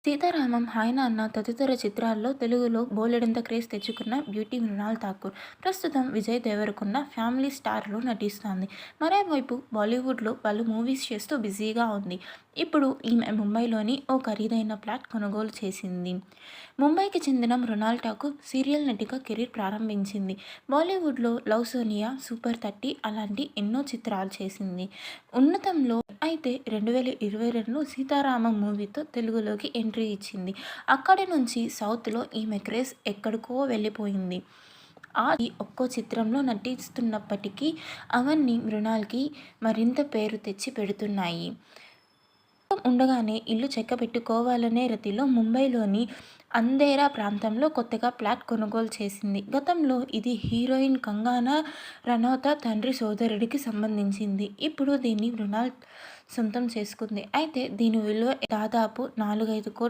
Sitaramam, hi నాన్న తదితర చిత్రాల్లో తెలుగులో బోలెడంత క్రేజ్ తెచ్చుకున్న బ్యూటీ మృణాల్ ఠాకూర్ ప్రస్తుతం విజయ్ దేవరకొండ ఫ్యామిలీ స్టార్లో నటిస్తోంది. మరోవైపు బాలీవుడ్లో పలు మూవీస్ చేస్తూ బిజీగా ఉంది. ఇప్పుడు ఈమె ముంబైలోని ఓ ఖరీదైన ఫ్లాట్ కొనుగోలు చేసింది. ముంబైకి చెందిన మృణాల్ ఠాకూర్ సీరియల్ నటిగా కెరీర్ ప్రారంభించింది. బాలీవుడ్లో లవ్ సోనియా, సూపర్ 30 అలాంటి ఎన్నో చిత్రాలు చేసింది. ఉన్నతంలో అయితే 2022 సీతారామం మూవీతో తెలుగులోకి ఎంట్రీ ఇచ్చింది. అక్కడి నుంచి సౌత్లో ఈమె క్రేజ్ ఎక్కడికో వెళ్ళిపోయింది. ఒక్కో చిత్రంలో నటిస్తున్నప్పటికీ అవన్నీ మృణాల్కి మరింత పేరు తెచ్చి పెడుతున్నాయి. ఉండగానే ఇల్లు చెక్కబెట్టుకోవాలనే రతిలో ముంబైలోని అంధేరా ప్రాంతంలో కొత్తగా ఫ్లాట్ కొనుగోలు చేసింది. గతంలో ఇది హీరోయిన్ కంగనా రనౌత్ తండ్రి సోదరుడికి సంబంధించింది. ఇప్పుడు దీన్ని మృణాల్ సొంతం చేసుకుంది. అయితే దీని విలువ దాదాపు 4-5 కోట్లు.